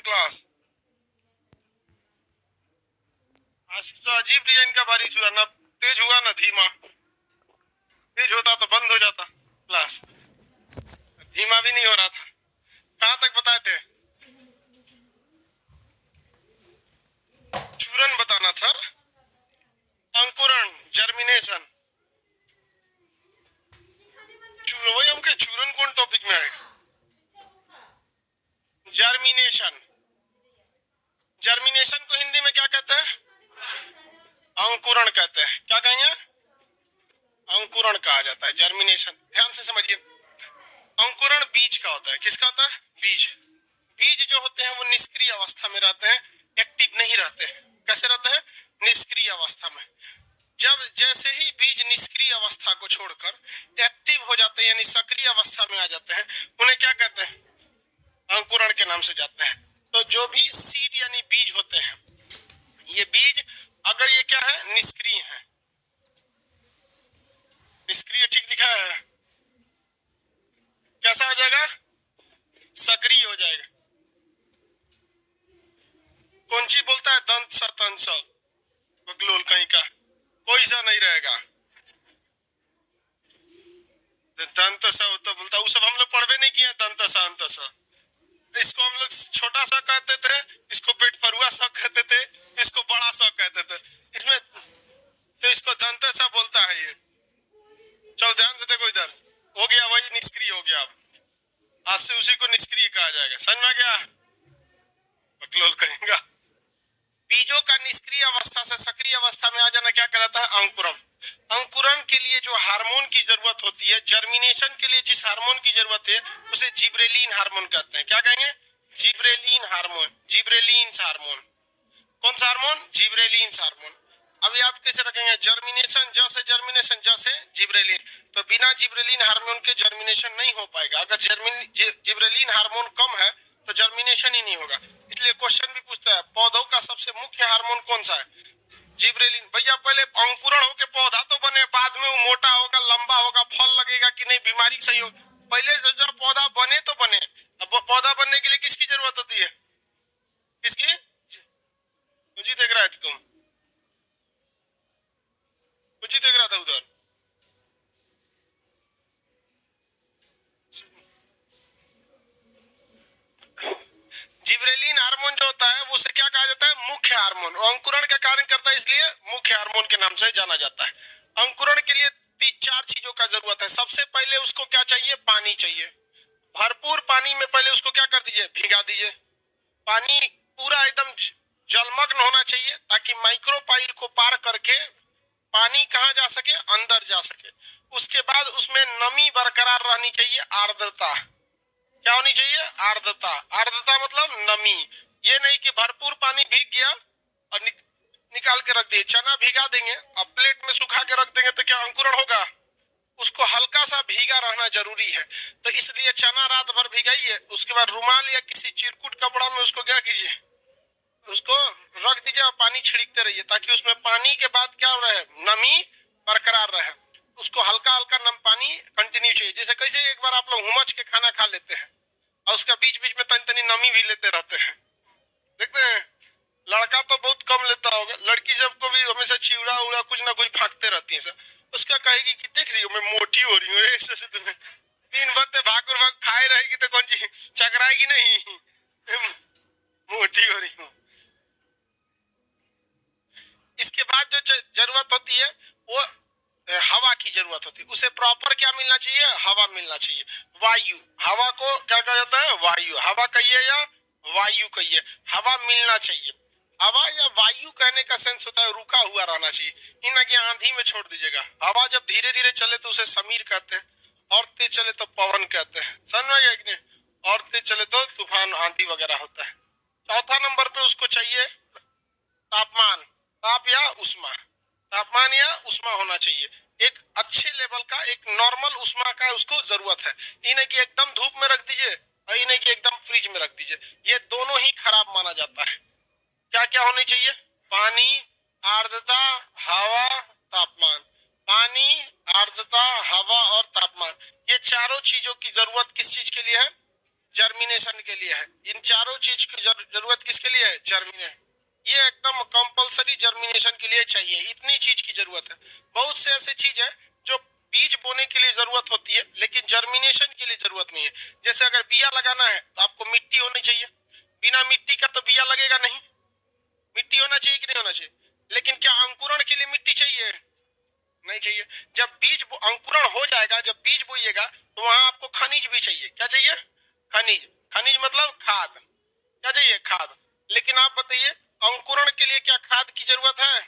Class. आज तो अजीब डिजाइन का बारिश हुआ, ना तेज हुआ ना धीमा। तेज होता तो बंद हो जाता क्लास, धीमा भी नहीं हो रहा था। कहाँ तक बताए थे? चूरन बताना था, अंकुरण, जर्मिनेशन। वही हम चूरन कौन टॉपिक में आएगा? जर्मिनेशन। जर्मिनेशन को हिंदी में क्या कहते हैं? अंकुरण कहते हैं। क्या कहेंगे? अंकुरण कहा जाता है, जर्मिनेशन। ध्यान से समझिए, अंकुरण बीज का होता है। किसका होता है? बीज। बीज जो होते हैं वो निष्क्रिय अवस्था में रहते हैं, एक्टिव नहीं रहते हैं। कैसे रहते हैं? निष्क्रिय अवस्था में। जब जैसे ही बीज निष्क्रिय अवस्था को छोड़कर एक्टिव हो जाते हैं, यानी सक्रिय अवस्था में आ जाते हैं, उन्हें क्या कहते हैं? अंकुरण के नाम से जाते हैं। तो जो भी सीड यानी बीज होते हैं, ये बीज अगर ये क्या है? निष्क्रिय है। निष्क्रिय ठीक लिखा है, कैसा हो जाएगा? सक्रिय हो जाएगा। कौन सी बोलता है? दंत सा तंत सा बगलोल कहीं का, कोई सा नहीं रहेगा। दंत सा तो बोलता, वो सब हम लोग पढ़वे नहीं किए। दंत सा अंत सा, इसको हम लोग छोटा सा कहते थे, इसको पेट फरुआ सा कहते थे, इसको बड़ा सा कहते थे। इसमें तो इसको दंत सा बोलता है ये। चलो ध्यान से देखो इधर, हो गया वही निष्क्रिय हो गया। अब आज से उसी को निष्क्रिय कहा जाएगा। समझ में आ गया? बकलोल कहेगा। बीजों का निष्क्रिय अवस्था से सक्रिय अवस्था में आ जाना क्या कहलाता है? अंकुरम। अंकुरण के लिए जो हार्मोन की जरूरत होती है, जर्मिनेशन के लिए जिस हार्मोन की जरूरत है, उसे जिब्रेलिन हार्मोन कहते हैं। क्या कहेंगे? Gibberellin hormone, gibberellin hormone. कौन सा हार्मोन? Gibberellin hormone. अब याद कैसे रखेंगे? जर्मिनेशन, जैसे जर्मिनेशन जैसे जिब्रेलिन। तो बिना जिब्रेलिन हार्मोन के जर्मिनेशन नहीं हो पाएगा। अगर जिब्रेलिन हार्मोन कम है तो जर्मिनेशन ही नहीं होगा। इसलिए क्वेश्चन भी पूछता है, पौधों का सबसे मुख्य हार्मोन कौन सा है? जिब्रेलिन। भैया पहले अंकुरण होके पौधा तो बने, बाद में वो मोटा होगा, लंबा होगा, फल लगेगा कि नहीं, बीमारी सही होगा। पहले जब पौधा बने तो बने। अब पौधा बनने के लिए किसकी जरूरत होती है? किसकी? मुझे देख रहा है तुम, मुझे देख रहा था उधर। जिब्रेलिन हार्मोन जो होता है वो उसे क्या कहा जाता है? मुख्य हार्मोन। अंकुरण का कार्य करता है, इसलिए मुख्य हार्मोन के नाम से जाना जाता है। अंकुरण के लिए चार चीजों का जरूरत है। सबसे पहले उसको क्या चाहिए? पानी चाहिए। भरपूर पानी में पहले उसको क्या कर दीजिए? भिगा दीजिए। पानी पूरा एकदम जलमग्न होना चाहिए, ताकि माइक्रोपाइल को पार करके पानी कहाँ जा सके? अंदर जा सके। उसके बाद उसमें नमी बरकरार रहनी चाहिए, आर्द्रता। क्या होनी चाहिए? आर्द्रता। आर्द्रता मतलब नमी। ये नहीं कि भरपूर पानी भीग गया और निकाल के रख दिए। चना भिगा देंगे और प्लेट में सुखा के रख देंगे तो क्या अंकुरण होगा? उसको हल्का सा भीगा रहना जरूरी है। तो इसलिए चना रात भर भिगाइए, उसके बाद रुमाल या किसी चिरकुट कपड़ा में उसको क्या कीजिए? उसको रख दीजिए और पानी छिड़कते रहिए, ताकि उसमें पानी के बाद क्या रहे? नमी बरकरार रहे। उसको हल्का हल्का नम पानी कंटिन्यू चाहिए। जैसे कैसे एक बार आप लोग हुमच के खाना खा लेते हैं और उसका बीच बीच में तनी तनी नमी भी लेते रहते हैं, देखते हैं। लड़का तो बहुत कम लेता होगा, लड़की सबको भी हमेशा चिवड़ा उड़ा कुछ ना कुछ फाँकते रहती है सब। उसका कहेगी कि देख रही हो मैं मोटी हो रही हूँ, ऐसे तुम्हें दिन भर ते भाकुर भाग खाए रहेगी तो कौन चीज चकराएगी नहीं, मोटी हो रही हूँ। इसके बाद जो जरूरत होती है वो हवा की जरूरत होती है। उसे प्रॉपर क्या मिलना चाहिए? हवा मिलना चाहिए, वायु। हवा को क्या कहा जाता है? वायु। हवा कहिए या वायु कहिए, हवा मिलना चाहिए। हवा या वायु कहने का सेंस होता है रुका हुआ रहना चाहिए। इन कि आंधी में छोड़ दीजिएगा। हवा जब धीरे धीरे चले तो उसे समीर कहते हैं, और तेज चले तो पवन कहते हैं। समझ में गया कि नहीं? और तेज चले तो तूफान, आंधी वगैरह होता है। चौथा नंबर पे उसको चाहिए तापमान, ताप या उष्मा। तापमान या उष्मा होना चाहिए, एक अच्छे लेवल का, एक नॉर्मल उष्मा का उसको जरूरत है। ये नहीं कि एकदम धूप में रख दीजिए और ये नहीं कि एकदम फ्रिज में रख दीजिए, ये दोनों ही खराब माना जाता है। क्या क्या होनी चाहिए? पानी, आर्द्रता, हवा, तापमान। पानी, आर्द्रता, हवा और तापमान, ये चारों चीजों की जरूरत किस चीज के लिए है? जर्मिनेशन के लिए है। इन चारों चीज की जरूरत किसके लिए है? जर्मिनेशन। ये एकदम कंपलसरी जर्मिनेशन के लिए चाहिए, इतनी चीज की जरूरत है। बहुत से ऐसे चीज है जो बीज बोने के लिए जरूरत होती है लेकिन जर्मिनेशन के लिए जरूरत नहीं है। जैसे अगर बिया लगाना है तो आपको मिट्टी होनी चाहिए, बिना मिट्टी का तो बिया लगेगा नहीं। मिट्टी होना चाहिए कि नहीं होना चाहिए? लेकिन क्या अंकुरण के लिए मिट्टी चाहिए? नहीं चाहिए। जब बीज अंकुरण हो जाएगा, जब बीज बोइएगा तो वहां आपको खनिज भी चाहिए। क्या चाहिए? खनिज। खनिज मतलब खाद। क्या चाहिए? खाद। लेकिन आप बताइए अंकुरण के लिए क्या खाद की जरूरत है?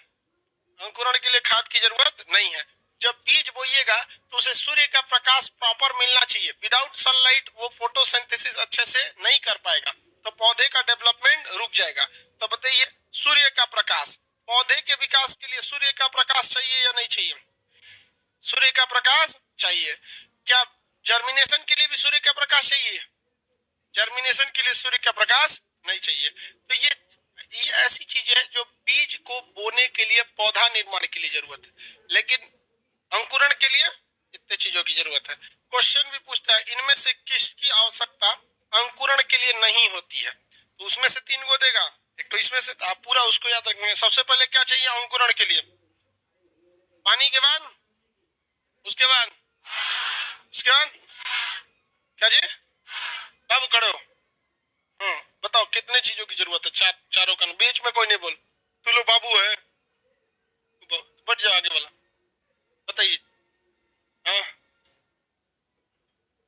अंकुरण के लिए खाद की जरूरत नहीं है। जब बीज बोइएगा तो उसे सूर्य का प्रकाश प्रॉपर मिलना चाहिए। विदाउट सनलाइट वो फोटोसिंथेसिस अच्छे से नहीं कर पाएगा, तो पौधे का डेवलपमेंट रुक जाएगा। तो बताइए सूर्य का प्रकाश, पौधे के विकास के लिए सूर्य का प्रकाश चाहिए या नहीं चाहिए? सूर्य का प्रकाश चाहिए। क्या जर्मिनेशन के लिए भी सूर्य का प्रकाश चाहिए? जर्मिनेशन के लिए सूर्य का प्रकाश नहीं चाहिए। तो ये ऐसी चीज है जो बीज को बोने के लिए, पौधा निर्माण के लिए जरूरत है, लेकिन अंकुरण के लिए इतने चीजों की जरूरत है। क्वेश्चन भी पूछता है इनमें से किसकी आवश्यकता अंकुरण के लिए नहीं होती है, तो उसमें से 3 गो देगा। एक तो इसमें से आप पूरा उसको याद रखेंगे। सबसे पहले क्या चाहिए अंकुरण के लिए? पानी के बाद, उसके बाद क्या जी? बाबू खड़े हो। बताओ कितने चीजों की जरूरत है? चारों का बीच में कोई नहीं बोल। तू लो बाबू है, बढ़ जाओ आगे वाला। बताइए। हाँ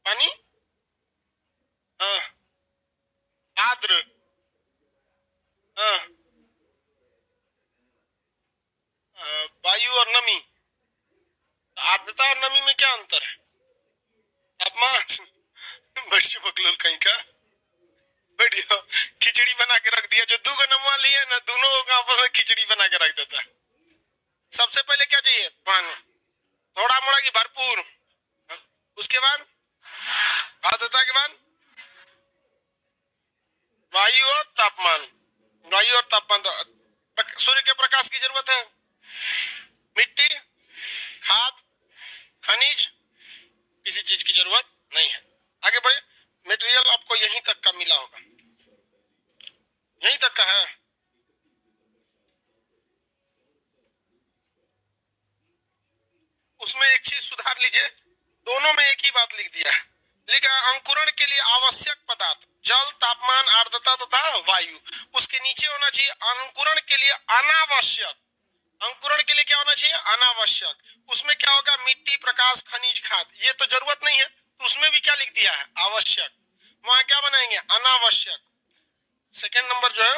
पानी, हाँ आर्द्र, हाँ वायु और नमी। आर्द्रता और नमी में क्या अंतर है? तापमान। बढ़िया बकलोल कहीं का। बढ़िया खिचड़ी बना के रख दिया। जो 2 गो नमवा लिए ना, दोनों का आपस में खिचड़ी बना के रख देता है। सबसे पहले क्या चाहिए? पानी, थोड़ा मोड़ा की भरपूर। उसके बाद आर्द्रता के बाद वायु और तापमान। वायु और तापमान। तो सूर्य के प्रकाश की जरूरत है, मिट्टी, खाद, खनिज, किसी चीज की जरूरत नहीं है। आगे बढ़े। मटेरियल आपको यहीं तक का मिला होगा, यहीं तक का है। उसमें एक चीज सुधार लीजिए, दोनों में एक ही बात लिख दिया है। लिखा अंकुरण के लिए आवश्यक पदार्थ जल, तापमान, आर्द्रता तथा वायु। उसके नीचे होना चाहिए अंकुरण के लिए अनावश्यक। अंकुरण के लिए क्या होना चाहिए? अनावश्यक। उसमें क्या होगा? मिट्टी, प्रकाश, खनिज, खाद। ये तो जरूरत नहीं है, तो उसमें भी क्या लिख दिया है? आवश्यक। वहां क्या बनाएंगे? अनावश्यक। सेकंड नंबर जो है,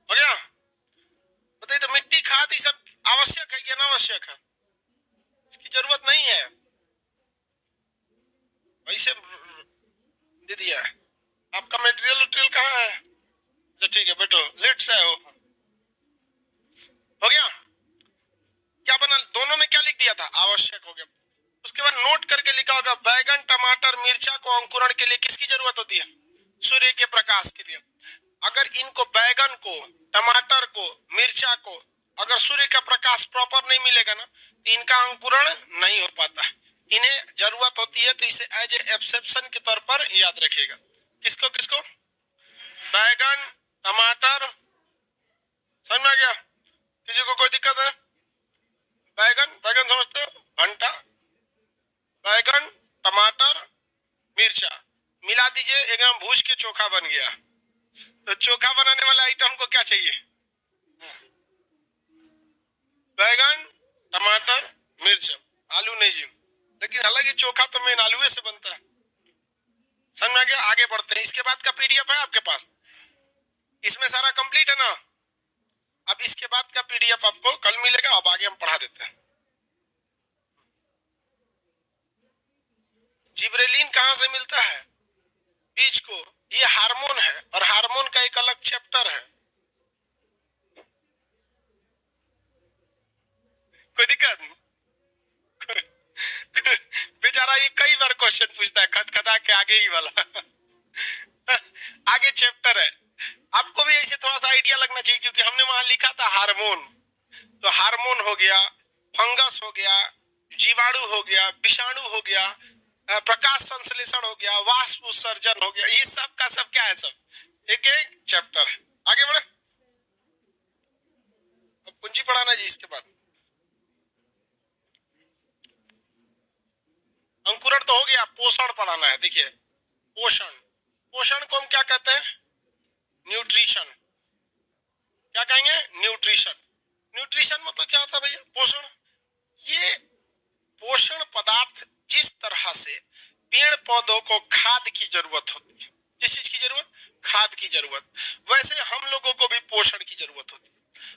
हो गया। बताइए तो मिट्टी, खाद ये सब आवश्यक है कि अनावश्यक है? इसकी जरूरत नहीं है, वैसे दे दिया है। आपका मटेरियल कहाँ है? तो ठीक है बैठो, लेट से हो गया। क्या बना? दोनों में क्या लिख दिया था? आवश्यक हो गया। उसके बाद नोट करके लिखा होगा बैगन, टमाटर, मिर्चा को अंकुरण के लिए किसकी जरूरत होती है? सूर्य के प्रकाश के लिए। अगर इनको, बैगन को, टमाटर को, मिर्चा को अगर सूर्य का प्रकाश प्रॉपर नहीं मिलेगा ना, तो इनका अंकुरण नहीं हो पाता है। इन्हें जरूरत होती है, तो इसे एज ए एक्सेप्शन के तौर पर याद रखिएगा। किसको किसको? बैगन, टमाटर। समझ में आ गया? किसी को कोई दिक्कत है? बैगन, बैगन समझते हो? भंटा, बैगन, टमाटर, मिर्चा मिला दीजिए, एकदम भूज के चोखा बन गया। तो चोखा बनाने वाला आइटम को क्या चाहिए? बैगन, टमाटर, मिर्च, आलू नहीं जी। लेकिन हालांकि चोखा तो मेन आलू से बनता है। समझ में आ गया? आगे बढ़ते हैं। इसके बाद का पीडीएफ है आपके पास, इसमें सारा कंप्लीट है ना। अब इसके बाद का पीडीएफ आपको कल मिलेगा। अब आगे हम पढ़ा देते हैं। जिब्रेलिन कहां से मिलता है? बीज को। ये हार्मोन है और हार्मोन का एक अलग चैप्टर है। कोई दिक्कत नहीं? बेचारा ये कई बार क्वेश्चन पूछता है खदखदा के आगे ही वाला। आगे चैप्टर है। आपको भी ऐसे थोड़ा सा आइडिया लगना चाहिए, क्योंकि हमने वहां लिखा था हार्मोन। तो हार्मोन हो गया, फंगस हो गया, जीवाणु हो गया, विषाणु हो गया, प्रकाश संश्लेषण हो गया, वाष्प उत्सर्जन हो गया, ये सब का सब क्या है, सब एक एक चैप्टर है। आगे बढ़े, अब कुंजी पढ़ाना जी। इसके बाद अंकुरण तो हो गया, पोषण पढ़ाना है। देखिए पोषण, पोषण को हम क्या कहते हैं, न्यूट्रिशन। क्या कहेंगे, न्यूट्रिशन। न्यूट्रिशन मतलब क्या होता है भैया, पोषण। ये पोषण पदार्थ जिस तरह से पेड़ पौधों को खाद की जरूरत होती है, किस चीज की जरूरत, खाद की जरूरत, वैसे हम लोगों को भी पोषण की जरूरत होती है।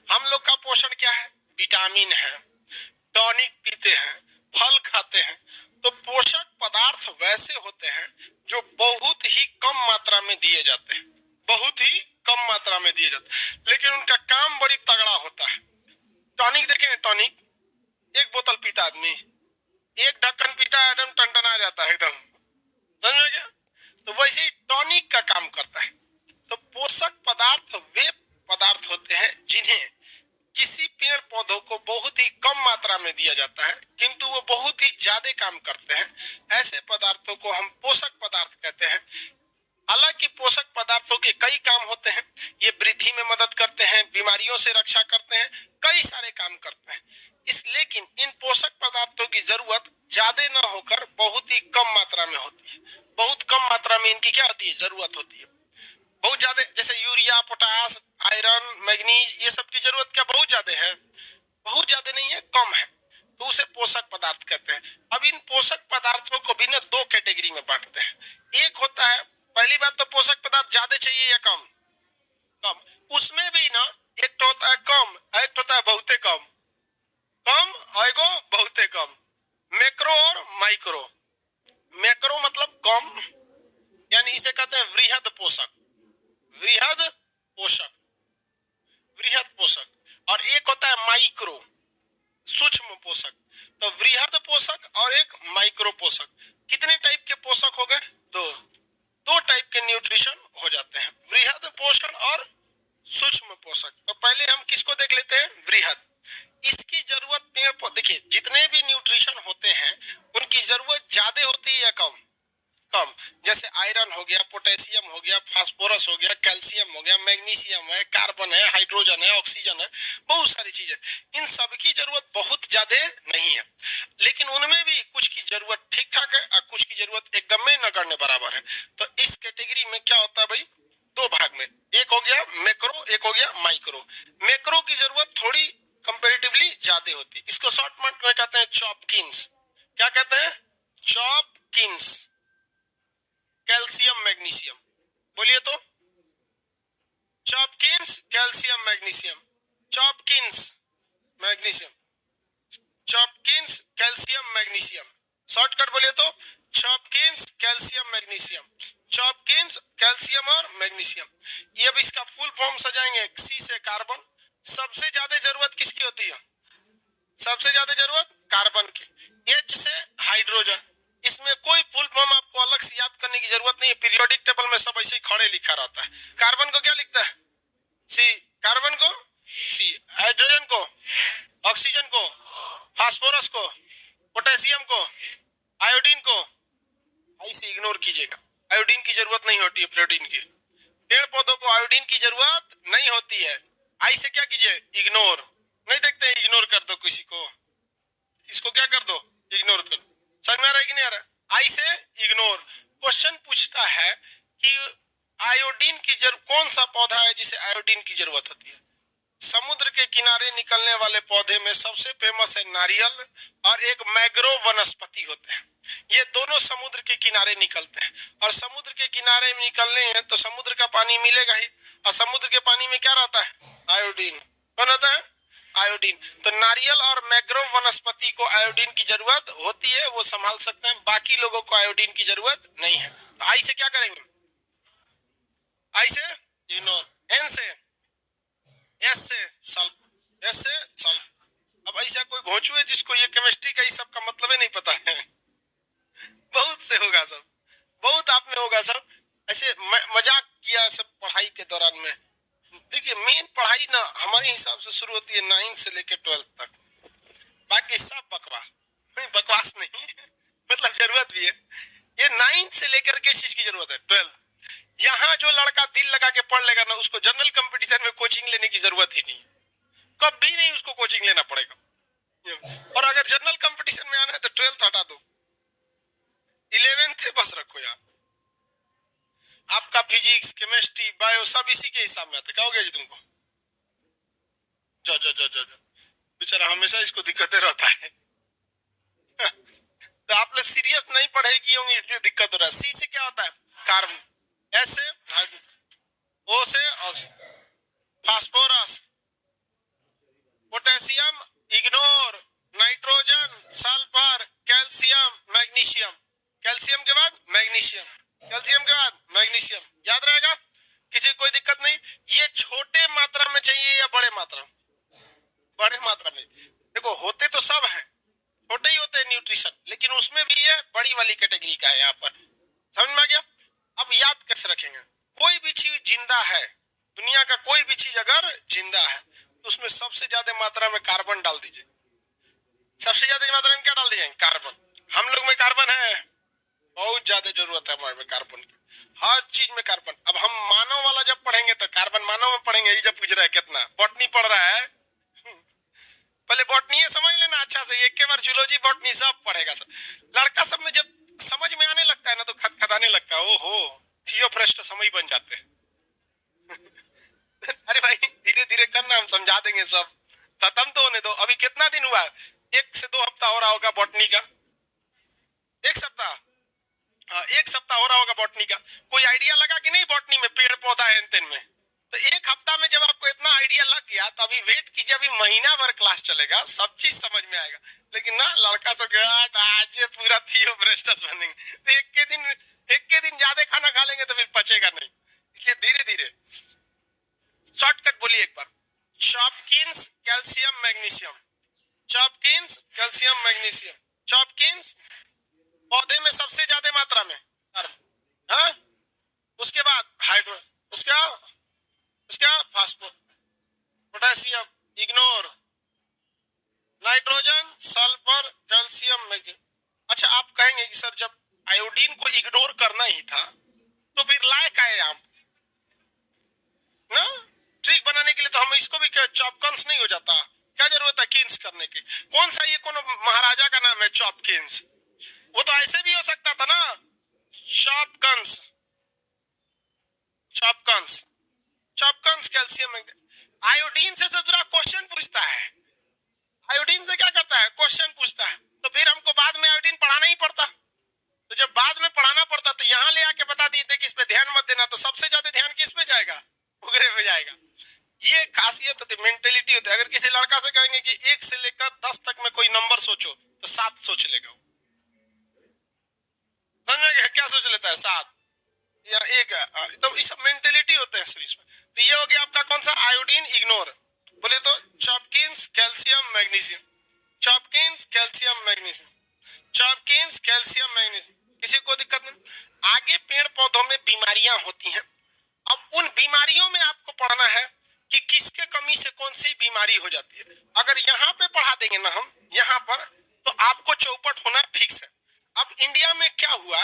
हम लोग का पोषण क्या है, विटामिन है, टॉनिक पीते हैं, फल खाते हैं। तो पोषक पदार्थ वैसे होते हैं जो बहुत ही कम मात्रा में दिए जाते हैं, बहुत ही कम मात्रा में दिए जाते हैं, लेकिन उनका काम बड़ी तगड़ा होता है। टॉनिक देखें, टॉनिक एक बोतल पीता आदमी, एक ढक्कन पीता है, एकदम टनटना जाता है एकदम, समझ गया। तो वैसे ही टॉनिक का काम करता है। तो पोषक पदार्थ वे पदार्थ होते हैं जिन्हें किसी पेड़ पौधों को बहुत ही कम मात्रा में दिया जाता है, किंतु वो बहुत ही ज्यादा काम करते हैं। ऐसे पदार्थों को हम पोषक पदार्थ कहते हैं। हालांकि पोषक पदार्थों के कई काम होते हैं, ये वृद्धि में मदद करते हैं, बीमारियों से रक्षा करते हैं, कई सारे काम करते हैं। लेकिन इन पोषक पदार्थों की जरूरत ज्यादा न होकर बहुत ही कम मात्रा में होती है। बहुत कम मात्रा में इनकी क्या होती है, जरूरत होती है। बहुत ज्यादा, जैसे यूरिया, पोटास, आयरन, मैग्नीज, ये सब की जरूरत क्या बहुत ज्यादा है, बहुत ज्यादा नहीं है, कम है, तो उसे पोषक पदार्थ कहते हैं। अब इन पोषक पदार्थों को भी ना दो कैटेगरी में बांटते हैं। एक होता है, पहली बात तो पोषक पदार्थ ज्यादा चाहिए या कम, कम। उसमें भी ना एक तो होता है कम, एक होता है बहुते कम, कम और एगो बहुते कम। मैक्रो और माइक्रो। मैक्रो मतलब कम, यानी इसे कहते हैं वृहद पोषक, वृहद पोषक, वृहद पोषक। और एक होता है माइक्रो, सूक्ष्म पोषक। तो वृहद पोषक और एक माइक्रो पोषक। कितने टाइप के पोषक हो गए, दो टाइप के न्यूट्रिशन हो जाते हैं, वृहद पोषण और सूक्ष्म पोषक। तो पहले हम किसको देख लेते हैं, वृहद। इसकी जरूरत पेड़ पौधे, देखिए जितने भी न्यूट्रिशन होते हैं उनकी जरूरत ज्यादा होती है या कम, कम। जैसे आयरन हो गया, पोटेशियम हो गया, फास्फोरस हो गया, कैल्शियम हो गया, मैग्नीशियम है, कार्बन है, हाइड्रोजन है, ऑक्सीजन है, बहुत सारी चीजें। इन सब की जरूरत बहुत ज्यादा नहीं है, लेकिन उनमें भी कुछ की जरूरत ठीक ठाक है और कुछ की जरूरत एकदम में नगण्य बराबर है। तो इस कैटेगरी में क्या होता है भाई, दो भाग में, एक हो गया मैक्रो, एक हो गया माइक्रो। मैक्रो की जरूरत थोड़ी कंपेरेटिवली ज्यादा होती है। इसको शॉर्ट में कहते हैं चॉपकिंस। क्या कहते हैं, चॉपकिंस। कैल्शियम मैग्नीशियम, बोलिए तो, चॉपकिंस, कैल्शियम मैग्नीशियम, चॉपकिंस मैग्नीशियम, चॉपकिंस कैल्शियम मैग्नीशियम। शॉर्टकट बोलिए तो चॉपकिंस कैल्शियम मैग्नीशियम, चॉपकिंस कैल्शियम और मैग्नीशियम। ये अब इसका फुल फॉर्म सजाएंगे, सी से कार्बन। सबसे ज्यादा जरूरत किसकी होती है, सबसे ज्यादा जरूरत कार्बन की। एच से हाइड्रोजन। इसमें कोई फुल फॉर्म आपको अलग से याद करने की जरूरत नहीं है, पीरियोडिक टेबल में सब ऐसे ही खड़े लिखा रहता है। कार्बन को क्या लिखता है, सी। कार्बन को सी, हाइड्रोजन को, ऑक्सीजन को, फास्फोरस को, पोटेशियम को, आयोडीन को ऐसे इग्नोर कीजिएगा। आयोडीन की जरूरत नहीं होती है प्रोटीन की। पेड़ पौधों को आयोडीन की जरूरत नहीं होती है। आई से क्या कीजिए, इग्नोर। नहीं देखते, इग्नोर कर दो किसी को, इसको क्या कर दो, इग्नोर कर। समझ में आ रहा है कि नहीं आ रहा, आई से इग्नोर। क्वेश्चन पूछता है कि आयोडीन की कौन सा पौधा है जिसे आयोडीन की जरूरत होती है। समुद्र के किनारे निकलने वाले पौधे में सबसे फेमस है नारियल, और एक मैग्रोव वनस्पति होते हैं। ये दोनों समुद्र के किनारे निकलते हैं, और समुद्र के किनारे में निकलने हैं तो समुद्र का पानी मिलेगा ही, और समुद्र के पानी में क्या रहता है, आयोडीन। कौन रहता है, आयोडीन। तो नारियल और मैग्रोव वनस्पति को आयोडीन की जरूरत होती है, वो संभाल सकते हैं। बाकी लोगों को आयोडीन की जरूरत नहीं है। तो आई से क्या करेंगे, आई से इग्नोर, एन से, एस से सल्फ, एस से सल्फ। अब ऐसा कोई घोंचू है जिसको ये केमिस्ट्री का ही सब का मतलब ही नहीं पता है, बहुत से होगा सब, बहुत आप में होगा सब। ऐसे मजाक किया सब पढ़ाई के दौरान में। देखिए मेन पढ़ाई ना हमारे हिसाब से शुरू होती है 9th से लेकर 12th तक, बाकी सब बकवास। बकवास नहीं, मतलब जरूरत भी है। ये 9th से लेकर के इस चीज की जरूरत है 12th। यहाँ जो लड़का दिल लगा के पढ़ लेगा ना, उसको जनरल कंपटीशन में कोचिंग लेने की जरूरत ही नहीं, कभी नहीं उसको कोचिंग लेना पड़ेगा। और अगर जनरल कंपटीशन में आना है तो 12th हटा दो, 11th बस रखो यार। आपका फिजिक्स, केमिस्ट्री, बायो सब इसी के हिसाब में आता है। क्या हो गया जी तुमको? जो जो जो जो बेचारा हमेशा इसको दिक्कतें रहता है। तो आप लोग सीरियस नहीं पढ़ेगी होंगी इसलिए दिक्कत हो रहा है। सी से क्या होता है? कार्बन, एस से ओ से phosphorus, potassium ignore, nitrogen, sulphur, calcium, magnesium. Calcium के बाद मैग्नीशियम, कैल्शियम के बाद मैग्नीशियम। याद रहेगा, किसी कोई दिक्कत नहीं। ये छोटे मात्रा में चाहिए या बड़े मात्रा में? बड़े मात्रा में। देखो होते तो सब हैं, छोटे ही होते हैं न्यूट्रिशन, लेकिन उसमें भी ये बड़ी वाली कैटेगरी का है। यहाँ पर समझ में आ गया? अब याद कैसे रखेंगे? कोई भी चीज जिंदा है, दुनिया का कोई भी चीज अगर जिंदा है तो उसमें सबसे ज्यादा मात्रा में कार्बन डाल दीजिए। सबसे ज्यादा मात्रा में क्या डाल दीजिए? कार्बन। हम लोग में कार्बन है, बहुत ज्यादा जरूरत है हमारे में कार्बन की, हर चीज में कार्बन। अब हम मानव वाला जब पढ़ेंगे तो कार्बन मानव में पढ़ेंगे। ये जब पूछ रहा है कितना, बॉटनी पढ़ रहा है, पहले बॉटनी समझ लेना अच्छा से, एक के बार जूलॉजी बॉटनी सब पढ़ेगा। सब लड़का सब में जब समझ में आने लगता है ना तो खदखदाने लगता है, ओहो थियोफ्रेस्ट समय बन जाते हैं। अरे भाई धीरे धीरे करना, हम समझा देंगे सब, खत्म तो होने दो। अभी कितना दिन हुआ? 1 से 2 हफ्ता हो रहा होगा बॉटनी का, 1 सप्ताह। हाँ 1 सप्ताह हो रहा होगा बॉटनी का। कोई आइडिया लगा कि नहीं बॉटनी में पेड़ पौधा है तेन में? तो 1 हफ्ता में जब आपको इतना आइडिया लग गया तो अभी वेट कीजिए, अभी महीना भर क्लास चलेगा, सब चीज समझ में आएगा। लेकिन ना लड़का सब आज ये पूरा थियोफ्रेस्टस बनेंगे तो एक के दिन ज्यादा खाना खा लेंगे तो फिर पचेगा नहीं। इसलिए धीरे धीरे शॉर्टकट बोलिए एक बार। चॉपकिंस कैल्शियम मैग्नीशियम, चॉपकिंस कैल्शियम मैग्नीशियम। चॉपकिंस पौधे में सबसे ज्यादा मात्रा में कार्बन, हाँ? उसके बाद हाइड्रो, उसका phosphor, potassium ignore, nitrogen, sulphur, calcium, magnesium. अच्छा आप कहेंगे कि सर जब आयोडीन को इग्नोर करना ही था तो फिर लाए काहे आप ना? ट्रिक बनाने के लिए तो हम इसको भी चॉपकिंस नहीं हो जाता? क्या जरूरत है किंस करने की? कौन सा ये कौन महाराजा का नाम है चॉपकिंस? वो तो ऐसे भी हो सकता था ना, चॉपकिंस, चॉपकिंस, चॉपकिंस कैल्शियम। आयोडीन से जुड़ा क्वेश्चन पूछता है, आयोडीन से क्या करता है? क्वेश्चन पूछता है। तो फिर हमको बाद में आयोडीन पढ़ाना ही पड़ता। तो जब बाद में पढ़ाना पड़ता तो यहाँ ले आके बता दी कि इस पे ध्यान मत देना, तो सबसे ज्यादा ध्यान किस पे जाएगा? उगरे पे जाएगा। ये खासियत होती, मेंटेलिटी होती है। अगर किसी लड़का से कहेंगे कि 1 से लेकर 10 तक में कोई नंबर सोचो तो 7 सोच लेगा। समझ क्या सोच लेता है? 7 या 1। तो ये सब मेंटेलिटी होते हैं सब इसमें। तो ये हो गया आपका कौन सा? Iodine ignore. बोले तो चॉपकिंस कैल्शियम मैग्नीशियम, चॉपकिंस कैल्शियम मैग्नीशियम, चॉपकिंस कैल्शियम मैग्नीशियम। किसी को दिक्कत नहीं? आगे पेड़ पौधों में बीमारियां होती हैं। अब उन बीमारियों में आपको पढ़ना है कि किसके कमी से कौन सी बीमारी हो जाती है। अगर यहाँ पे पढ़ा देंगे ना हम यहाँ पर, तो आपको चौपट होना फिक्स है। अब इंडिया में क्या हुआ,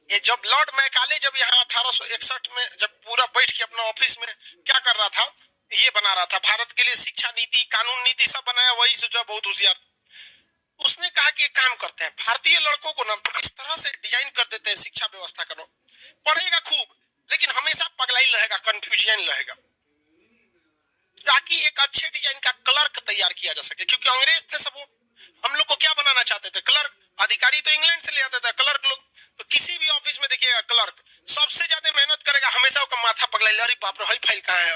ये जब लॉर्ड मैकाले जब यहाँ 1861 में जब पूरा बैठ के अपना ऑफिस में क्या कर रहा था, ये बना रहा था भारत के लिए शिक्षा नीति, कानून नीति सब बनाया, वही सोचा, बहुत होशियार। उसने कहा कि एक काम करते हैं, भारतीय लड़कों को ना इस तरह से डिजाइन कर देते हैं शिक्षा व्यवस्था करो, पढ़ेगा खूब लेकिन हमेशा पगलाई रहेगा, कंफ्यूजन रहेगा, ताकि एक अच्छे डिजाइन का क्लर्क तैयार किया जा सके। क्योंकि अंग्रेज थे सब, हम लोग को क्या बनाना चाहते थे? क्लर्क। अधिकारी तो इंग्लैंड से ले आते थे, क्लर्क लोग। तो किसी भी ऑफिस में देखिएगा क्लर्क सबसे ज्यादा मेहनत करेगा, हमेशा उसका माथा पगलाई, अरे बाप रे, फाइल कहाँ है,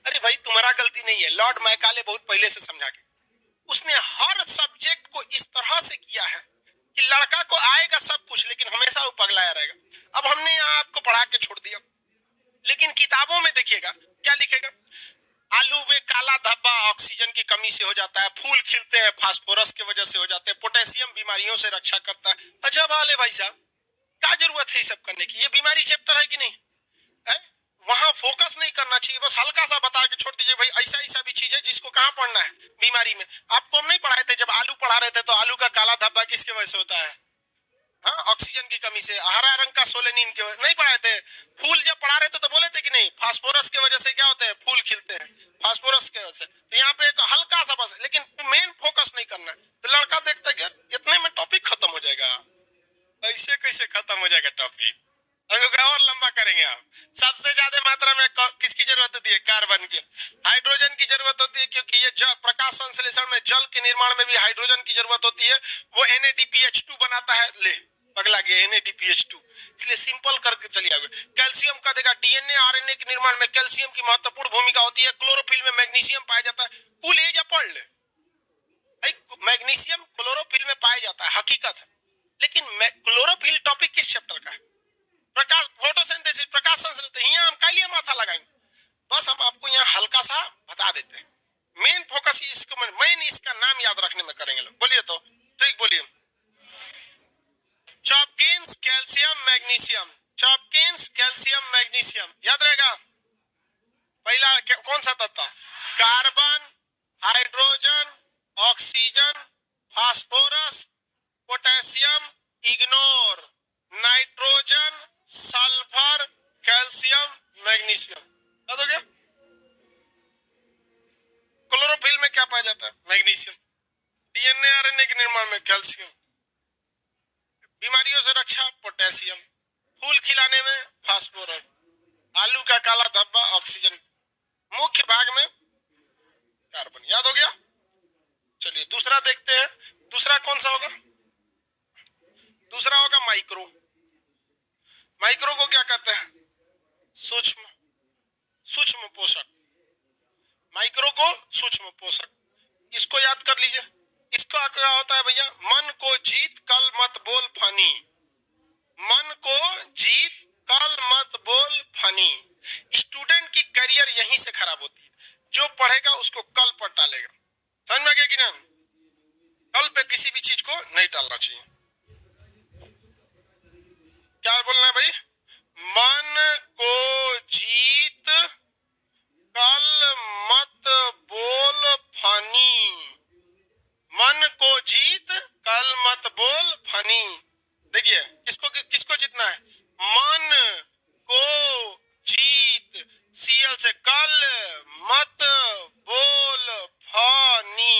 अरे भाई तुम्हारा गलती नहीं है, लॉर्ड मैकाले बहुत पहले से समझा के उसने हर सब्जेक्ट को इस तरह से किया है कि लड़का को आएगा सब कुछ लेकिन हमेशा वो पगलाया रहेगा। अब हमने यहाँ आपको पढ़ा के छोड़ दिया, लेकिन किताबों में देखिएगा क्या लिखेगा? आलू में काला धब्बा ऑक्सीजन की कमी से हो जाता है, फूल खिलते हैं फास्फोरस की वजह से हो जाते हैं, पोटेशियम बीमारियों से रक्षा करता है। अजब हाल है भाई साहब, क्या जरूरत है ये सब करने की? ये बीमारी चैप्टर है कि नहीं है? वहां फोकस नहीं करना चाहिए, बस हल्का सा बता के छोड़ दीजिए भाई ऐसा ऐसा भी चीज है जिसको कहाँ पढ़ना है बीमारी में। आपको हम नहीं पढ़ाए थे जब आलू पढ़ा रहे थे, तो आलू का काला धब्बा किसके वजह से होता है? हाँ, ऑक्सीजन की कमी से। हरा रंग का सोलेनिन के नहीं पढ़ाए थे? फूल जब पढ़ा रहे थे तो बोले थे कि नहीं, फास्फोरस की वजह से क्या होते हैं, फूल खिलते हैं, फास्फोरस की वजह से। तो यहाँ पे एक हल्का सा बस, लेकिन मेन फोकस नहीं करना। तो लड़का देखता गया, इतने में टॉपिक खत्म हो जाएगा। ऐसे कैसे खत्म हो जाएगा टॉपिक? और लंबा करेंगे आप। सबसे ज्यादा मात्रा में किसकी जरूरत होती है? कार्बन की। हाइड्रोजन की जरूरत होती है, क्योंकि ये प्रकाश संश्लेषण में, जल के निर्माण में भी हाइड्रोजन की जरूरत होती है। वो NADPH2 बनाता है। ले पगला गया, NADPH2। इसलिए सिंपल करके चलिए आगे। कैल्शियम का देगा, DNA RNA के निर्माण में कैल्शियम की महत्वपूर्ण भूमिका होती है। क्लोरोफिल में मैग्नीशियम पाया जाता है। फुल एज पढ़ ले, मैग्नीशियम क्लोरोफिल में पाया जाता है, हकीकत है। लेकिन क्लोरोफिल टॉपिक किस चैप्टर का है? प्रकाश, फोटोसिंथेसिस, प्रकाश संश्लेषण। यहाँ हम कालिए माथा लगाएंगे, बस हम आपको यहाँ हल्का सा बता देते हैं। मेन फोकस इसको, मेन इसका नाम याद रखने में करेंगे लोग। बोलिए तो ठीक, बोलिए। चॉपकिंस, कैल्शियम, मैग्नीशियम। चॉपकिंस, कैल्शियम, मैग्नीशियम, याद रहेगा। पहला कौन सा तत्व? Carbon, hydrogen, oxygen, phosphorus, potassium, ignore, nitrogen, sulphur, calcium, magnesium. याद हो गया? क्लोरोफिल में क्या पाया जाता है? मैग्नीशियम। DNA RNA के निर्माण में कैल्शियम। बीमारियों से रक्षा, पोटेशियम। फूल खिलाने में फास्फोरस। आलू का काला धब्बा, ऑक्सीजन। मुख्य भाग में कार्बन। याद हो गया? चलिए दूसरा देखते हैं। दूसरा कौन सा होगा? दूसरा होगा माइक्रो। माइक्रो को क्या कहते हैं? सूक्ष्म। सूक्ष्म पोषक। माइक्रो को सूक्ष्म पोषक। इसको याद कर लीजिए। इसका क्या होता है भैया? मन को जीत, कल मत बोल फनी। मन को जीत, कल मत बोल फनी। स्टूडेंट की करियर यहीं से खराब होती है। जो पढ़ेगा उसको कल पर टालेगा। समझ में आ गया कि ना? कल पे किसी भी चीज को नहीं टालना चाहिए। क्या बोलना है भाई? मन को जीत, कल मत बोल फनी। मन को जीत, कल मत बोल फनी। देखिए किसको किसको जीतना है? मन को जीत, CL से, कल मत बोल फनी।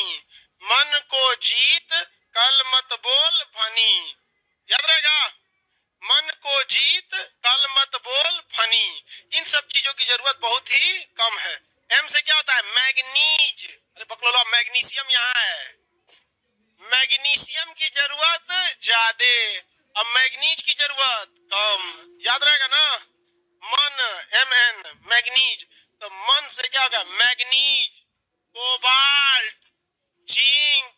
मन को जीत, कल मत बोल फनी। याद रहेगा? मन को जीत, कल मत बोल फनी। इन सब चीजों की जरूरत बहुत ही कम है। M से क्या होता है? मैग्नीज। अरे बकलोला, मैग्नीशियम यहाँ है। मैग्नीशियम की जरूरत ज्यादा, अब मैग्नीज की जरूरत कम। याद रहेगा ना? मन, MN, मैग्नीज। तो मन से क्या होगा? Manganese, cobalt, zinc,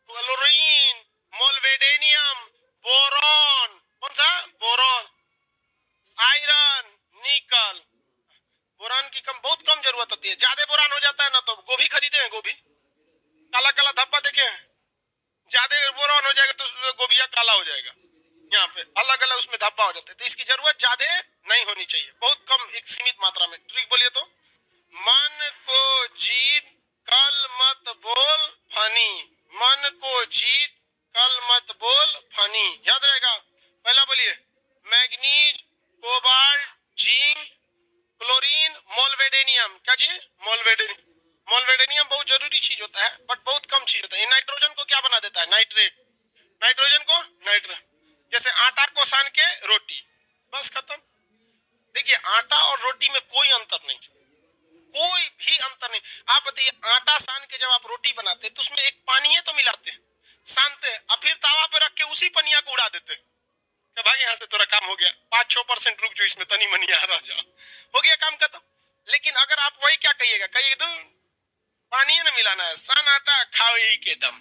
chlorine, molybdenum, boron. कौन सा? बोरॉन। आयरन, निकल। बोरान की बहुत कम जरूरत होती है। ज्यादा बोरान हो जाता है ना तो गोभी खरीदे हैं, गोभी काला काला धब्बा देखे हैं। ज्यादा बोरान हो जाएगा तो गोभिया काला हो जाएगा। यहाँ पे अलग अलग उसमें धब्बा हो जाता है। तो इसकी जरूरत ज्यादा नहीं होनी चाहिए, बहुत कम, एक सीमित मात्रा में। ठीक बोलिए तो। मन को जीत, कल मत बोल फनी। मन को जीत, कल मत बोल फनी। याद रहेगा? पहला बोलिए। Manganese, cobalt, zinc, chlorine, molybdenum. क्या जी? मोल्वेडेनियम। मोल्वेडेनियम बहुत जरूरी चीज होता है, बट बहुत कम चीज होता है। नाइट्रोजन को क्या बना देता है? नाइट्रेट। नाइट्रोजन को नाइट्रेट। जैसे आटा को सान के रोटी, बस खत्म। देखिए आटा और रोटी में कोई अंतर नहीं, कोई भी अंतर नहीं। आप बताइए, आटा सान के जब आप रोटी बनाते हैं तो उसमें एक पानी तो मिलाते हैं, सानते हैं, और फिर तावा पे रख के उसी पनिया को उड़ा देते हैं। भाग यहाँ से, तेरा काम हो गया। 5-6% रुक जो, इसमें तनी मनी आ रहा जाओ, हो गया काम खत्म। लेकिन अगर आप वही क्या कहिएगा, कहिए तो पानी न मिलाना है, सान आटा खाओ ही के दम,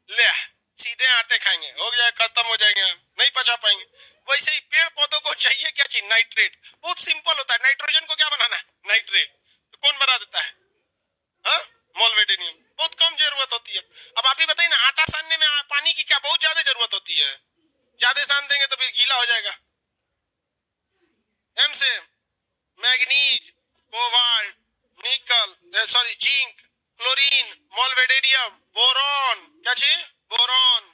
ले सीधे आटे खाएंगे, हो गया, खत्म हो जाएंगे, नहीं पचा पाएंगे। वैसे ही पेड़ पौधों को चाहिए क्या चीज? नाइट्रेट। बहुत सिंपल होता है। नाइट्रोजन को क्या बनाना है? नाइट्रेट। तो कौन बना देता है? हाँ, मोल्वेडेनियम। बहुत कम जरूरत होती है। अब आप ही बताइए ना, आटा सानने में पानी की क्या बहुत ज्यादा जरूरत होती है? ज्यादा सान देंगे तो फिर गीला हो जाएगा। M से मैग्नीज, कोबाल्ट, निकल, sorry zinc, chlorine, molybdenum, boron, क्या चीज, बोरॉन,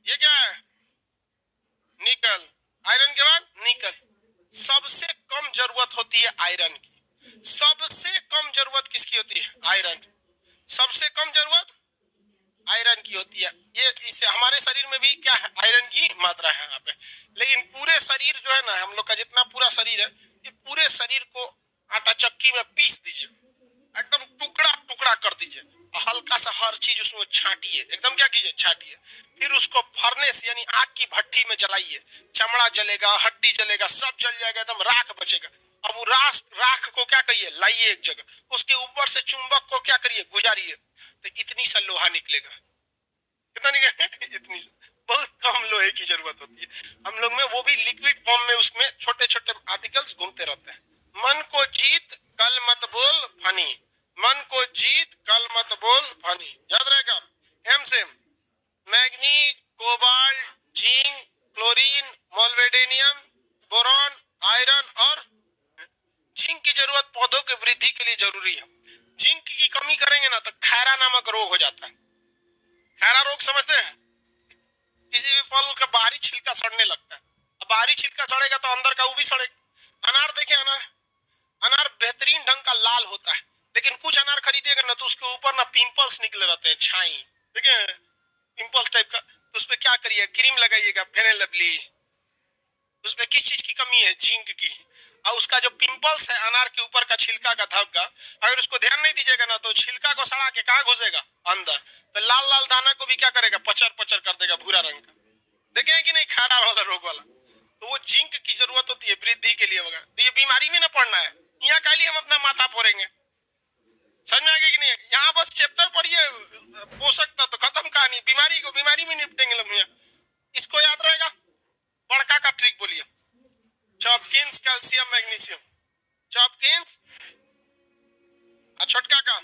ये क्या है, निकल। आयरन के बाद निकल। सबसे कम जरूरत होती है आयरन की। सबसे कम जरूरत किसकी होती है, आयरन। सबसे कम जरूरत आयरन की होती है। ये इससे हमारे शरीर में भी क्या है, आयरन की मात्रा है यहाँ पे। लेकिन पूरे शरीर जो है ना, हम लोग का जितना पूरा शरीर है, ये पूरे शरीर को आटा चक्की में पीस दीजिए, एकदम टुकड़ा टुकड़ा कर दीजिए, हल्का सा हर चीज उसमें छाटिए, एकदम क्या कीजिए, छाटिए। फिर उसको फर्नेस यानी आग की भट्टी में जलाइए, चमड़ा जलेगा, हड्डी जलेगा, सब जल जाएगा, एकदम राख बचेगा। अब वो राख को क्या करिए, लाइए एक जगह, उसके ऊपर से चुंबक को क्या करिए, गुजारिए, तो इतनी सा लोहा निकलेगा। कितना निकलेगा, इतनी सा। बहुत कम लोहे की जरूरत होती है हम लोग में, वो भी लिक्विड फॉर्म में, उसमें छोटे छोटे आर्टिकल्स घूमते रहते हैं। मन को जीत कल मत बोल फनी, मन को जीत कल मत बोल फनी, याद रहेगा। एम से manganese, cobalt, zinc, chlorine, molybdenum, boron, iron और जिंक की जरूरत पौधों की वृद्धि के लिए जरूरी है। जिंक की कमी करेंगे ना तो खैरा नामक रोग हो जाता है। खैरा रोग समझते हैं, किसी भी फल का बाहरी छिलका सड़ने लगता है। अब बाहरी छिलका सड़ेगा तो अंदर का वो भी सड़ेगा। अनार देखे, अनार अनार बेहतरीन ढंग का लाल होता है, लेकिन कुछ अनार खरीदिएगा ना तो उसके ऊपर ना पिंपल्स निकले रहते हैं, छाई, ठीक है, पिंपल्स टाइप का। तो उसपे क्या करिए, क्रीम लगाइएगा, फेयर एंड लवली। उसमें किस चीज की कमी है, जिंक की। और उसका जो पिंपल्स है अनार के ऊपर का छिलका का धब्बा, अगर उसको ध्यान नहीं दीजिएगा ना तो छिलका को सड़ा के कहाँ घुसेगा, अंदर, तो लाल लाल दाना को भी क्या करेगा, पचर पचर कर देगा, भूरा रंग का। देखे हैं कि नहीं, खारा वाला रोग वाला। तो वो जिंक की जरूरत होती है वृद्धि के लिए वगैरह। तो ये बीमारी में ना पड़ना है, यहाँ का लिए हम अपना माथा फोड़ेंगे, समझ में आ गया कि नहीं। यहाँ बस चैप्टर पढ़िए, पोषक तत्व, खत्म कहानी। बीमारी को बीमारी में निपटेंगे लोग यहाँ। इसको याद रहेगा। बड़का का ट्रिक बोलिए, चॉपकिंस, कैल्शियम, मैग्नीशियम, चॉपकिंस। छोटका का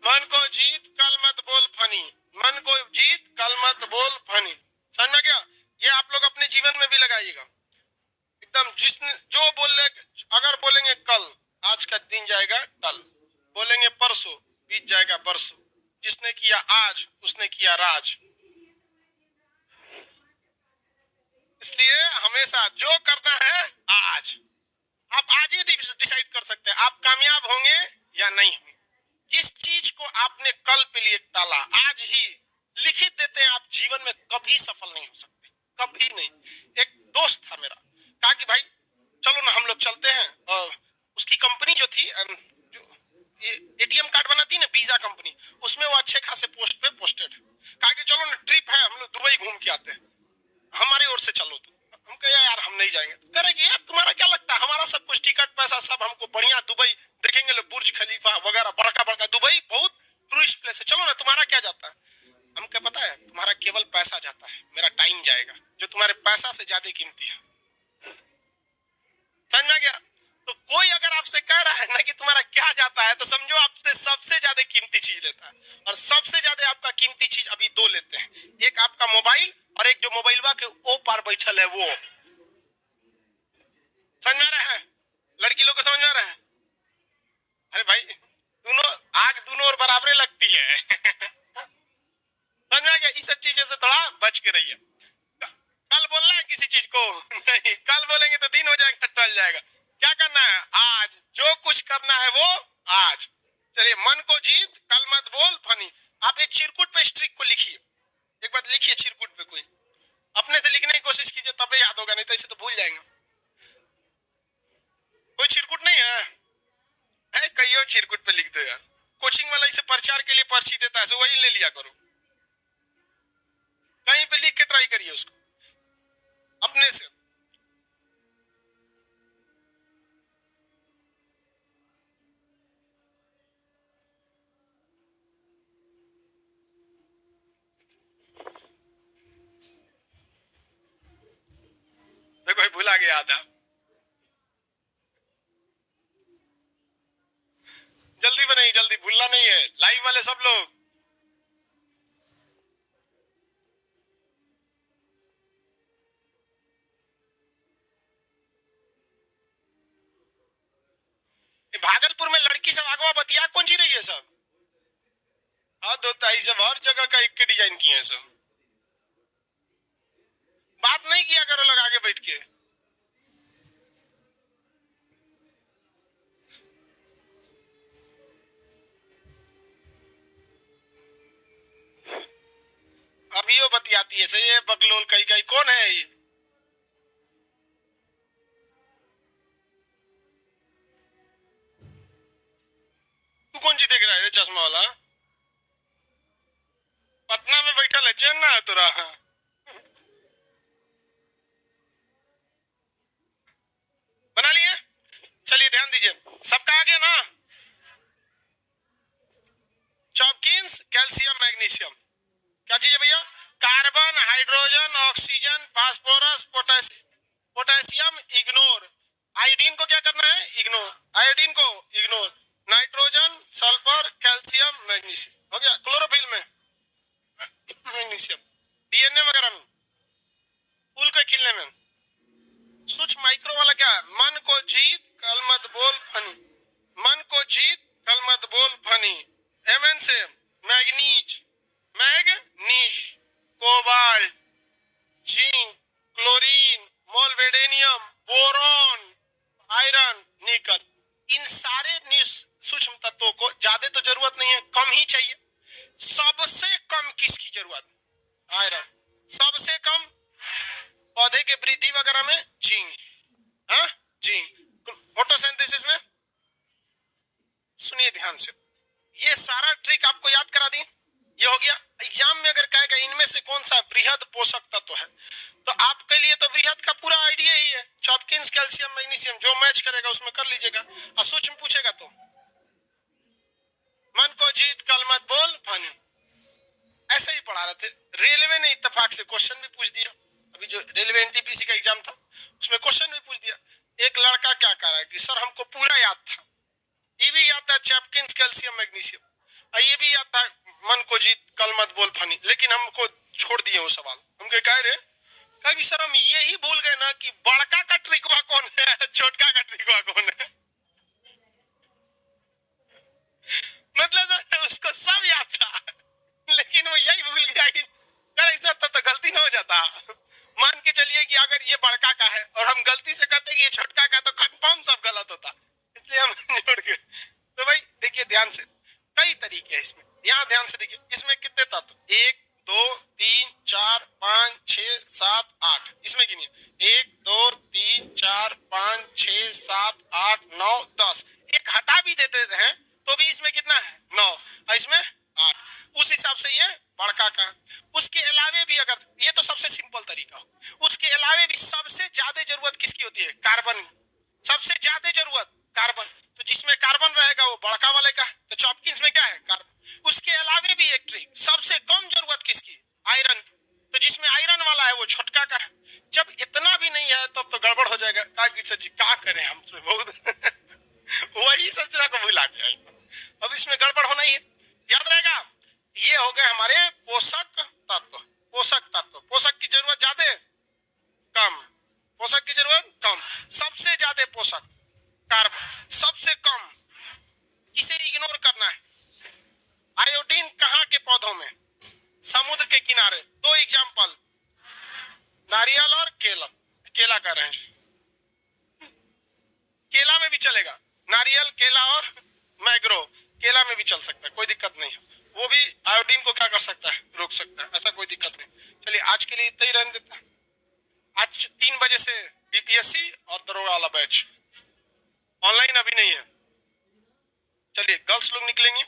मन को जीत कल मत बोल फनी, मन को जीत कल मत बोल फनी, समझ में गया। ये आप लोग अपने जीवन में भी लगाइएगा एकदम। जिसने जो बोले, अगर बोलेंगे कल, आज का दिन जाएगा कल, बोलेंगे परसों, बीत जाएगा बरसों। जिसने किया आज उसने किया राज। इसलिए हमेशा जो करना है आज, आप आज ही डिसाइड कर सकते हैं आप कामयाब होंगे या नहीं होंगे। जिस चीज को आपने कल पे लिए टाला, आज ही लिखित देते हैं, आप जीवन में कभी सफल नहीं हो सकते, कभी नहीं। एक दोस्त था मेरा, कहा कि भाई चलो ना हम लोग चलते हैं। और उसकी कंपनी जो थी, जो एटीएम कार्ड बनाती ना, वीजा कंपनी, उसमें वो अच्छे खासे पोस्ट पे पोस्टेड। कहा कि चलो ना ट्रिप है, हम लोग दुबई घूम के आते हैं, हमारी ओर से चलो। तो हम कहे यार हम नहीं जाएंगे। तो करेंगे यार, तुम्हारा क्या लगता है, हमारा सब कुछ टिकट पैसा सब हमको बढ़िया दुबई देखेंगे लोग, बुर्ज खलीफा वगैरह, बड़का बड़का दुबई बहुत टूरिस्ट प्लेस है, चलो ना, तुम्हारा क्या जाता है। हम क्या पता है, तुम्हारा केवल पैसा जाता है, मेरा टाइम जाएगा, जो तुम्हारे पैसा से ज्यादा कीमती है। समझ में गया। तो कोई अगर आपसे कह रहा है ना कि तुम्हारा क्या जाता है, तो समझो आपसे सबसे ज्यादा कीमती चीज लेता है। और सबसे ज्यादा आपका कीमती चीज अभी दो लेते हैं, एक आपका मोबाइल और एक जो मोबाइलवा के ओ पार बैठल है वो। समझ में आ रहा है, लड़की लोग को समझ में आ रहा है। अरे भाई, दोनों आग दोनों और बराबरे लगती है। समझ में आ गया। इस सब चीजों से थोड़ा बच के रहिए। कल बोलना है किसी चीज को नहीं, कल बोलेंगे तो दिन हो जाएगा, टल जाएगा। क्या करना है, आज जो कुछ करना है वो आज। चलिए, मन को जीत कल मत बोल फनी। आप एक चिरकुट पे स्ट्रिक को लिखिए, एक बार लिखिए चिरकुट पे, कोई अपने से लिखने की कोशिश कीजिए, तब याद होगा, नहीं तो इसे तो भूल जाएंगे। कोई चिरकुट नहीं है, कहियो चिरकुट पे लिख दो यार। कोचिंग वाला इसे प्रचार के लिए पर्ची देता है, वही ले लिया करो, कहीं पे लिख के ट्राई करिए उसको अपने से। देखो भाई, भुला गया आधा। जल्दी बनाइए, जल्दी, भूलना नहीं है, लाइव वाले सब लोग। सब? हद होता है, सब हर जगह का एक के डिजाइन किए हैं सब। बात नहीं किया करो लोग आगे बैठ के। अभी वो बतियाती है सही, ये बकलोल कहीं कहीं कौन है ये? तू कौन सी देख रहा है रे चश्मा वाला? पटना में बैठा है, चेन्नई है तुरा? बना लिए? चलिए ध्यान दीजिए, सबका आ गया ना? चॉपकिंस कैल्शियम मैग्नीशियम क्या चीज है भैया? Carbon, hydrogen, oxygen, phosphorus, potassium ignore. Iodine को क्या करना है? इग्नोर। आयोडीन को ignore. Nitrogen, sulphur, calcium, magnesium. हो गया। क्लोरोफिल में मैग्नीशियम, डीएनए वगैरह में, फूल के खिलने में। सूक्ष्म माइक्रो वाला क्या है? मन को जीत कल मत बोल फनी, मन को जीत कल मत बोल फनी। एमएन से manganese, manganese, cobalt, zinc, chlorine, molybdenum, boron, iron, nickel. इन सारे सूक्ष्म तत्वों को ज्यादा तो जरूरत नहीं है, कम ही चाहिए। सबसे कम किसकी जरूरत? आयरन। सबसे कम पौधे के वृद्धि वगैरह में जिंक। हाँ, जिंक। फोटोसिंथेसिस में सुनिए ध्यान से, ये सारा ट्रिक आपको याद करा दी। ये हो गया। एग्जाम में अगर कहेगा इनमें से कौन सा वृहद पोषक तत्व है, तो आपके लिए तो वृहद का पूरा आइडिया ही है, चॉपकिंस, कैल्शियम, मैग्नीशियम। जो मैच करेगा उसमें कर लीजिएगा। और सूक्ष्म पूछेगा तो मन को जीत कल मत बोल फनी। ऐसे ही पढ़ा रहे थे। रेलवे ने इत्तेफाक से क्वेश्चन भी पूछ दिया। अभी जो रेलवे एनटीपीसी का एग्जाम था उसमें क्वेश्चन भी पूछ दिया। एक लड़का क्या कह रहा है कि सर हमको पूरा याद था, ये भी याद था चॉपकिंस, कैल्शियम, मैग्नीशियम, और ये भी याद था मन को जीत कल मत बोल फनी, लेकिन हमको छोड़ दिए वो सवाल। हम कह रहे कि सर हम यही भूल गए ना कि बड़का का ट्रिकवा कौन है, छोटका का ट्रिकवा कौन है। मतलब उसको सब याद था, लेकिन वो यही भूल गया कि ऐसा तो गलती ना हो जाता। मान के चलिए कि अगर ये बड़का का है और हम गलती से कहते कि ये छोटका का, तो कंफर्म सब गलत होता, इसलिए हम जोड़ के। तो भाई देखिए ध्यान से, कई तरीके हैं इसमें। यहाँ ध्यान से देखिए, इसमें कितने तत्व? 1 2 3 4 5 6 7 8। इसमें गिनिए 1 2 3 4 5 6 7 8 9 10। एक हटा भी देते हैं तो भी इसमें कितना है? 9, और इसमें 8। उस हिसाब से ये बड़का का। उसके अलावे भी अगर, ये तो सबसे सिंपल तरीका हो, उसके अलावे भी सबसे ज्यादा जरूरत किसकी होती है? कार्बन। सबसे ज्यादा जरूरत कार्बन। तो जिसमें कार्बन रहेगा वो बड़का वाले का। तो चॉपकिंस में क्या है? कार्बन। उसके अलावे भी एक ट्रिक, सबसे कम जरूरत किसकी? आयरन। तो जिसमें आयरन वाला है वो छोटका का है। जब इतना भी नहीं है तब तो गड़बड़ हो जाएगा। सर जी क्या करें हमसे बहुत वही सोचना को भूला गया। अब इसमें गड़बड़ होना ही है, याद रहेगा। ये हो गए हमारे पोषक तत्व। पोषक तत्व, पोषक की जरूरत ज्यादा कम, पोषक की जरूरत कम। सबसे ज्यादा पोषक कार्बन, सबसे कम किसे इग्नोर करना है? आयोडीन। कहाँ के पौधों में? समुद्र के किनारे। 2 एग्जाम्पल, नारियल और केला। केला का रेंज, केला में भी चलेगा, नारियल, केला और मैग्रो। केला में भी चल सकता है, कोई दिक्कत नहीं है। वो भी आयोडीन को क्या कर सकता है? रोक सकता है, ऐसा कोई दिक्कत नहीं। चलिए आज के लिए इतना ही रहने देता है। आज 3 बजे से बीपीएससी और दरोगा वाला बैच ऑनलाइन अभी नहीं है। चलिए गर्ल्स लोग निकलेंगे।